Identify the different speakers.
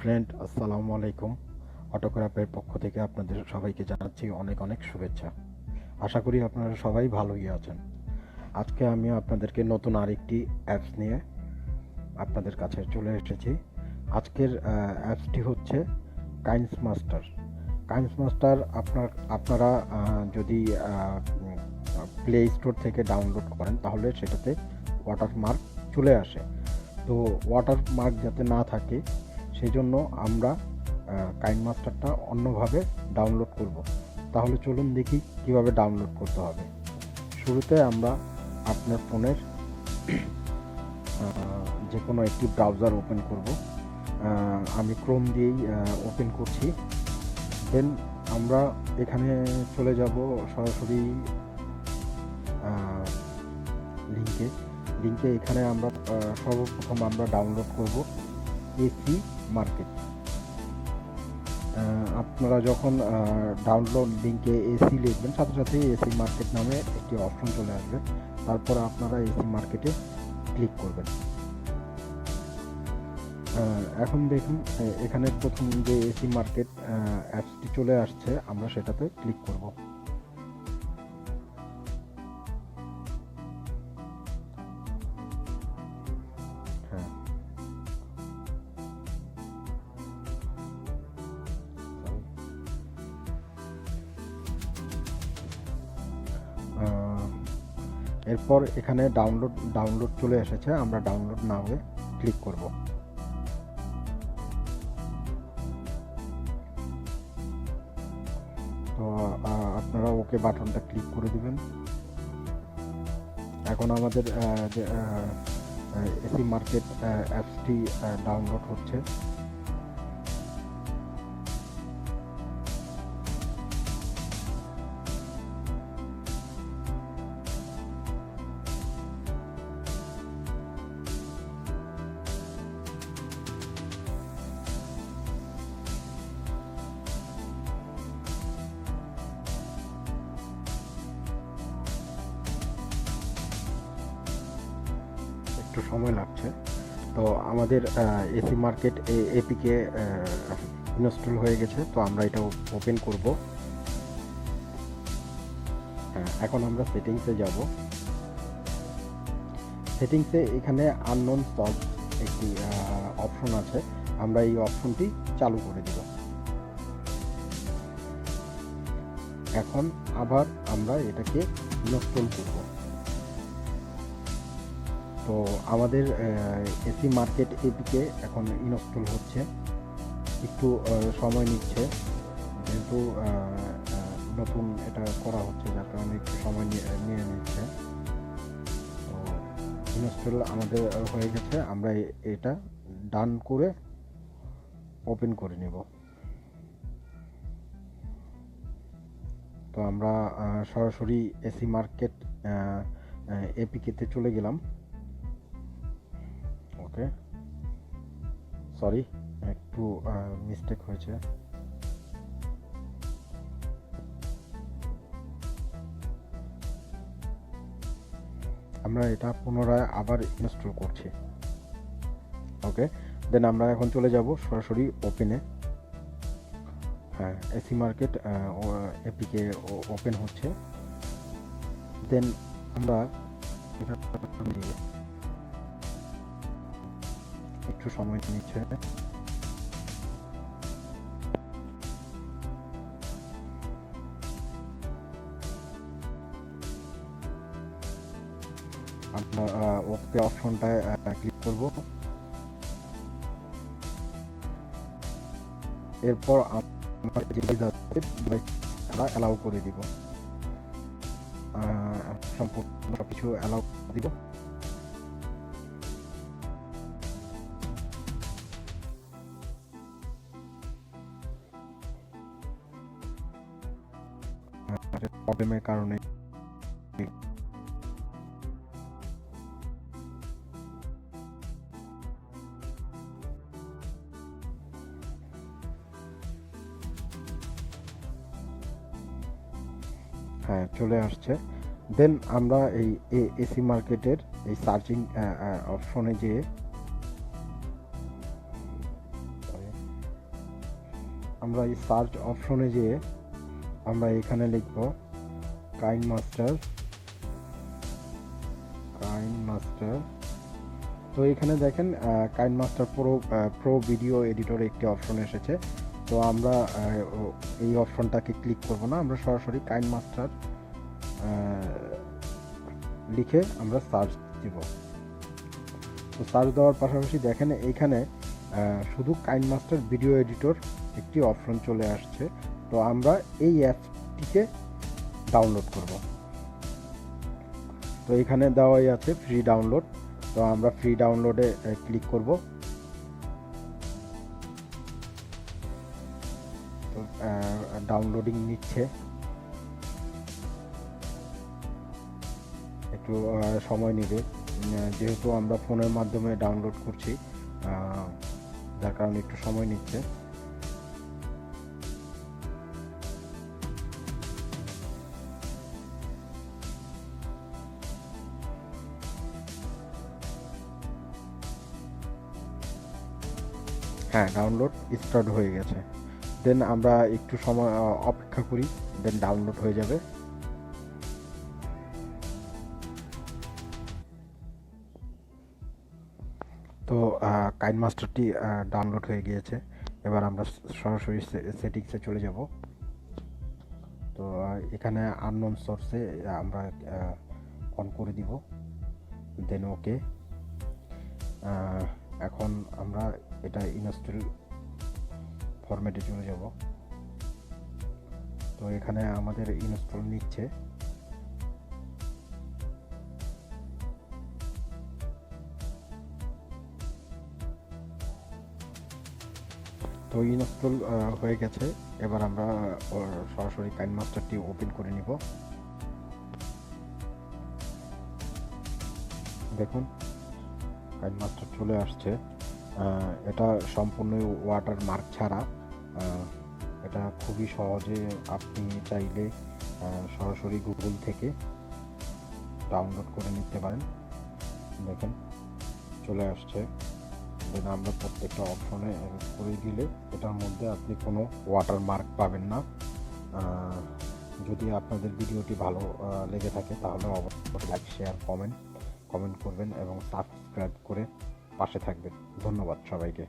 Speaker 1: Friend, আসসালামু আলাইকুম। অটোগ্রাফের পক্ষ থেকে আপনাদের সবাইকে জানাচ্ছি অনেক অনেক শুভেচ্ছা। আশা করি আপনারা সবাই ভালোই আছেন। আজকে আমি আপনাদেরকে নতুন আরেকটি অ্যাপস নিয়ে আপনাদের কাছে চলে এসেছি। আজকের অ্যাপসটি হচ্ছে কাইন্সমাস্টার। কাইন্সমাস্টার আপনারা যদি প্লে স্টোর থেকে ডাউনলোড করেন তাহলে সেটাতে ওয়াটারমার্ক চলে আসে। তো ওয়াটারমার্ক যাতে না থাকে সেই জন্য আমরা কাইনমাস্টারটা অন্যভাবে ডাউনলোড করব। তাহলে চলুন দেখি কিভাবে ডাউনলোড করতে হবে। শুরুতে আমরা আপনার ফোনের যে কোনো একটি ব্রাউজার ওপেন করব। আমি ক্রোম দিয়েই ওপেন করছি। দেন আমরা এখানে চলে যাব সরাসরি লিঙ্কে এখানে আমরা সর্বপ্রথম আমরা ডাউনলোড করব এসি মার্কেট। আপনারা যখন ডাউনলোড লিঙ্কে এসি লিখবেন সাথে সাথে এসি মার্কেট নামে একটি অপশন চলে আসবে। তারপর আপনারা এসি মার্কেটে ক্লিক করবেন। এখন দেখুন এখানে প্রথম যে এসি মার্কেট অ্যাপসটি চলে আসছে, আমরা সেটাতে ক্লিক করব। এরপর এখানে ডাউনলোড চলে এসেছে, আমরা ডাউনলোড নাও ক্লিক করব। তো আপনারা ওকে বাটনটা ক্লিক করে দিবেন। এখন আমাদের এসি মার্কেট অ্যাপসটি ডাউনলোড হচ্ছে। একটু সময় লাগছে। তো আমাদের এসি মার্কেট এপিকে ইনস্টল হয়ে গেছে। তো আমরা এটা ওপেন করব। এখন আমরা সেটিংসে যাব। সেটিংসে এখানে আননোন সলভ একটি অপশন আছে, আমরা এই অপশনটি চালু করে দিব। এখন আবার আমরা এটাকে ইনস্টল করব। তো আমাদের এসি মার্কেট এপিকে এখন ইনস্টল হচ্ছে, একটু সময় নিচ্ছে যেহেতু নতুন এটা করা হচ্ছে, যার কারণে একটু সময় নিয়ে নিচ্ছে। তো ইনস্টল আমাদের হয়ে গেছে, আমরা এটা ডান করে ওপেন করে নেব। তো আমরা সরাসরি এসি মার্কেট এপিকেতে চলে গেলাম। ওকে, সরি, একটু মিস্টেক হয়েছে। আমরা এটা পুনরায় আবার ইনস্টল করছি। ওকে, দেন আমরা এখন চলে যাব সরাসরি ওপেনে। হ্যাঁ, এসি মার্কেট এপিকে ওপেন হচ্ছে। দেন আমরা একটু সময় নিচ্ছে। আমরা ওকে অপশনটায় ক্লিক করব। এরপর আমরা অ্যালাউ করে দিব, সম্পূর্ণ কিছু অ্যালাউ দিব। প্রবলেমের কারণে হ্যাঁ চলে আসছে। দেন আমরা এই এসি মার্কেটের এই সার্চিং অপশনে যেয়ে আমরা এই সার্চ অপশনে যেয়ে আমরা এখানে লিখব কাইনমাস্টার। তো এখানে দেখেন কাইনমাস্টার প্রো ভিডিও এডিটর একটি অপশন এসেছে। তো আমরা এই অপশনটাকে ক্লিক করব না, আমরা সরাসরি কাইনমাস্টার লিখে আমরা সার্চ দিব। তো সার্চ দেওয়ার পাশাপাশি দেখেন এইখানে শুধু কাইনমাস্টার ভিডিও এডিটর একটি অপশন চলে আসছে। তো আমরা এই অ্যাপটিকে ডাউনলোড করব। তো এখানে দেওয়াই আছে ফ্রি ডাউনলোড। তো আমরা ফ্রি ডাউনলোডে ক্লিক করব। তো ডাউনলোডিং নিচ্ছে, একটু সময় নেবে, যেহেতু আমরা ফোনের মাধ্যমে ডাউনলোড করছি, যার কারণে একটু সময় নিচ্ছে। হ্যাঁ, ডাউনলোড স্টার্ট হয়ে গেছে। দেন আমরা একটু সময় অপেক্ষা করি, দেন ডাউনলোড হয়ে যাবে। তো কাইনমাস্টারটি ডাউনলোড হয়ে গিয়েছে। এবার আমরা সরাসরি সেটিংসে চলে যাব। তো এখানে আননোন সোর্সে আমরা অন করে দিব, দেন ওকে। এখন আমরা এটা ইনস্টল ফরম্যাটে চলে যাব। তো এখানে আমাদের ইনস্টল নিচ্ছে। তো ইনস্টল হয়ে গেছে। এবার আমরা সরাসরি কাইনমাস্টারটি ওপেন করে নিব। দেখুন কাইনমাস্টার চলে আসছে। এটা সম্পূর্ণ ওয়াটার মার্ক ছাড়া। এটা খুবই সহজে আপনি চাইলে সরাসরি গুগল থেকে ডাউনলোড করে নিতে পারেন। দেখেন চলে আসছে। দেন আমরা প্রত্যেকটা অপশনে করে দিলে এটার মধ্যে আপনি কোনো ওয়াটার মার্ক পাবেন না। যদি আপনাদের ভিডিওটি ভালো লেগে থাকে তাহলে অবশ্যই লাইক, শেয়ার, কমেন্ট করবেন এবং সাবস্ক্রাইব করে পাশে থাকবেন। ধন্যবাদ সবাইকে।